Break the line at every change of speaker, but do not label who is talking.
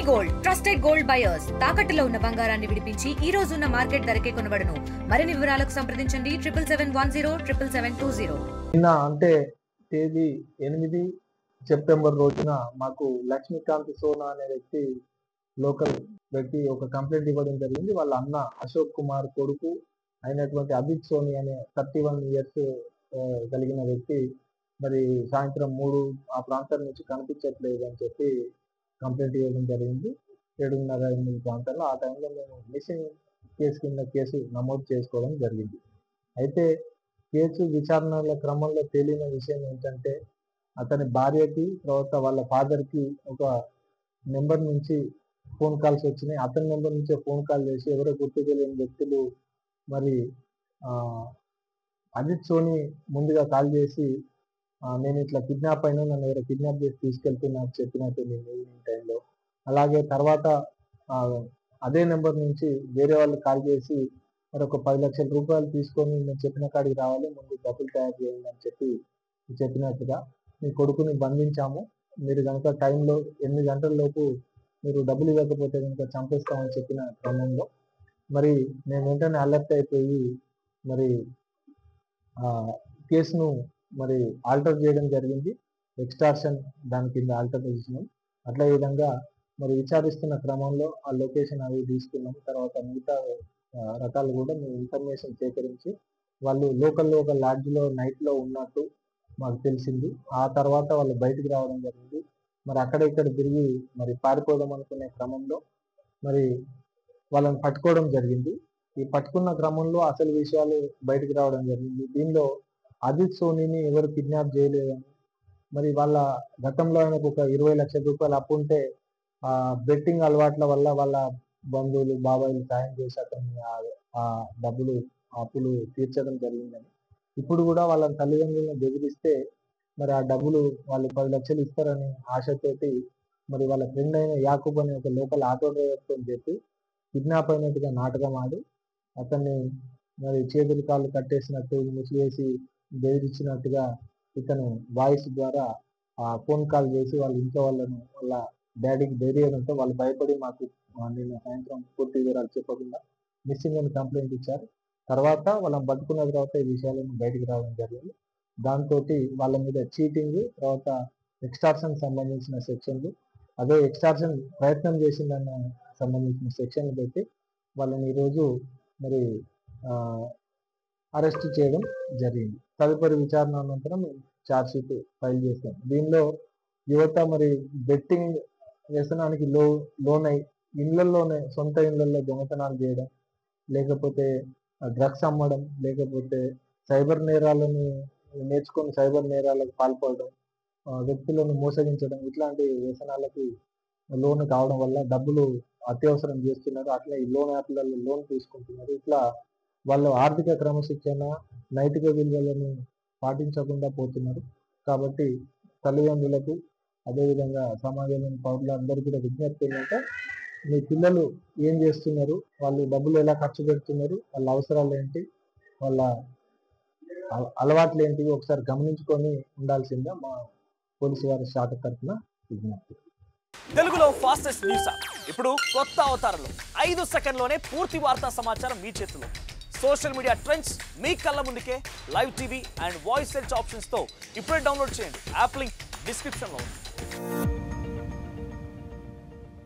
Gold trusted gold buyers తాకట్టులో ఉన్న బంగారాన్ని విడిపించి ఈ రోజు ఉన్న మార్కెట్ ధరకే కొనబడును. మరిన్ని వివరాలకు సంప్రదించండి 7771077720.
నిన్న అంటే తేదీ 8 సెప్టెంబర్ రోజున మాకు లక్ష్మీకాంత్ సోనా అనే వ్యక్తి లోకల్ వ్యక్తి ఒక కంప్లైంట్ ఇవ్వడం జరిగింది. వాళ్ళ అన్న అశోక్ కుమార్ కొడుకు అయినటువంటి అభిత్ సోని అనే 31 ఇయర్స్ కలిగిన వ్యక్తి మరి సాయంత్రం 3 ఆ ప్రాంతం నుంచి కనిపించట్లేదు అని చెప్పి కంప్లైంట్ ఇవ్వడం జరిగింది. 7:30-8 ప్రాంతాల్లో ఆ టైంలో మేము మిస్సింగ్ కేసు కింద కేసు నమోదు చేసుకోవడం జరిగింది. అయితే కేసు విచారణల క్రమంలో తేలిన విషయం ఏంటంటే అతని భార్యకి తర్వాత వాళ్ళ ఫాదర్కి ఒక నెంబర్ నుంచి ఫోన్ కాల్స్ వచ్చినాయి. అతని నెంబర్ నుంచే ఫోన్ కాల్ చేసి ఎవరో గుర్తు తెలియని వ్యక్తులు మరి అజిత్ సోని ముందుగా కాల్ చేసి నేను ఇట్లా కిడ్నాప్ అయినా, నన్ను ఎవరో కిడ్నాప్ చేసి తీసుకెళ్తున్నారు చెప్పినట్టు నేను ఈవినింగ్ టైంలో. అలాగే తర్వాత అదే నెంబర్ నుంచి వేరే వాళ్ళు కాల్ చేసి మరి ఒక 10 లక్షల రూపాయలు తీసుకొని నేను చెప్పిన కాడికి రావాలి, ముందు డబ్బులు తయారు చేయండి అని చెప్పినట్టుగా మీ కొడుకుని బంధించాము, మీరు కనుక టైంలో 8 గంటల లోపు మీరు డబ్బులు ఇవ్వకపోతే కనుక చంపేస్తామని చెప్పిన క్రమంలో మరి మేము వెంటనే అలర్ట్ అయిపోయి మరి కేసును మరి ఆల్టర్ చేయడం జరిగింది. ఎక్స్టార్షన్ దాని కింద ఆల్టర్ చేసినాం. అట్లా విధంగా మరి విచారిస్తున్న క్రమంలో ఆ లొకేషన్ అవి తీసుకున్నాం. తర్వాత మిగతా రకాలు కూడా మేము ఇన్ఫర్మేషన్ సేకరించి వాళ్ళు లోకల్ లాడ్జ్లో నైట్లో ఉన్నట్టు మాకు తెలిసింది. ఆ తర్వాత వాళ్ళు బయటికి రావడం జరిగింది. మరి అక్కడ ఇక్కడ తిరిగి మరి పారిపోదాం అనుకునే క్రమంలో మరి వాళ్ళని పట్టుకోవడం జరిగింది. ఈ పట్టుకున్న క్రమంలో అసలు విషయాలు బయటికి రావడం జరిగింది. దీనిలో అజిత్ సోనీని ఎవరు కిడ్నాప్ చేయలేదని, మరి వాళ్ళ గతంలో ఆయనకు ఒక 20 లక్షల రూపాయలు అప్పు ఉంటే బెట్టింగ్ అలవాట్ల వల్ల వాళ్ళ బంధువులు బాబాయిలు సాయం చేసి అతన్ని ఆ డబ్బులు అప్పులు తీర్చడం జరిగిందని, ఇప్పుడు కూడా వాళ్ళ తల్లిదండ్రులను బెదిరిస్తే మరి ఆ డబ్బులు వాళ్ళు 10 లక్షలు ఇస్తారని ఆశతోటి మరి వాళ్ళ ఫ్రెండ్ అయిన యాకూబ్ అనే ఒక లోకల్ ఆటో డ్రైవర్తో చెప్పి కిడ్నాప్ అయినట్టుగా నాటకం ఆడి అతన్ని మరి చేతులు కాళ్ళు కట్టేసినట్టు ముసివేసి బెదిరించినట్టుగా ఇతను వాయిస్ ద్వారా ఫోన్ కాల్ చేసి వాళ్ళ ఇంట్లో వాళ్ళ డాడీకి ధైర్యంతో వాళ్ళు భయపడి మాకు నిన్న సాయంత్రం పూర్తి వివరాలు చెప్పకుండా మిస్సింగ్ అని కంప్లైంట్ ఇచ్చారు. తర్వాత వాళ్ళని పట్టుకున్న తర్వాత ఈ విషయాలను బయటికి రావడం జరిగింది. దాంతో వాళ్ళ మీద చీటింగ్, తర్వాత ఎక్స్టార్షన్ సంబంధించిన సెక్షన్లు, అదే ఎక్స్టార్షన్ ప్రయత్నం చేసిందన్న సంబంధించిన సెక్షన్లు పెట్టి వాళ్ళని ఈరోజు మరి అరెస్ట్ చేయడం జరిగింది. తదుపరి విచారణ అనంతరం ఛార్జ్ షీట్ ఫైల్ చేస్తాం. దీనిలో యువత మరి బెట్టింగ్ వ్యసనానికి లోనై ఇళ్లలోనే సొంత ఇళ్లలో దొంగతనాలు చేయడం, లేకపోతే డ్రగ్స్ అమ్మడం, లేకపోతే సైబర్ నేరాలను నేర్చుకొని సైబర్ నేరాలకు పాల్పడడం, వ్యక్తులను మోసగించడం, ఇట్లాంటి వ్యసనాలకి లోన్ కావడం వల్ల డబ్బులు అత్యవసరం చేస్తున్నారు. అట్లా ఈ లోన్ యాప్లలో లోన్ తీసుకుంటున్నారు. ఇట్లా వాళ్ళు ఆర్థిక క్రమశిక్షణ, నైతిక విలువలను పాటించకుండా పోతున్నారు. కాబట్టి తల్లిదండ్రులకు అదేవిధంగా సమాజంలోని పౌరులందరూ కూడా విజ్ఞప్తి ఏంటంటే మీ పిల్లలు ఏం చేస్తున్నారు, వాళ్ళు డబ్బులు ఎలా ఖర్చు పెడుతున్నారు, వాళ్ళ అవసరాలు ఏంటి, వాళ్ళ అలవాట్లు ఏంటివి ఒకసారి గమనించుకొని ఉండాల్సిందే మా పోలీసు వారి శాఖ తరఫున విజ్ఞప్తి.
తెలుగులో ఫాస్టెస్ట్ న్యూస్ ఇప్పుడు కొత్త అవతారంలో 5 సెకండ్లోనే పూర్తి వార్తా సమాచారం మీ చేతిలో. సోషల్ మీడియా ట్రెండ్స్ మీ కళ్ళ ముందుకే live TV and voice search ఆప్షన్స్తో ఇప్పుడే డౌన్లోడ్ చేయండి. యాప్ లింక్ డిస్క్రిప్షన్లో ఉంది.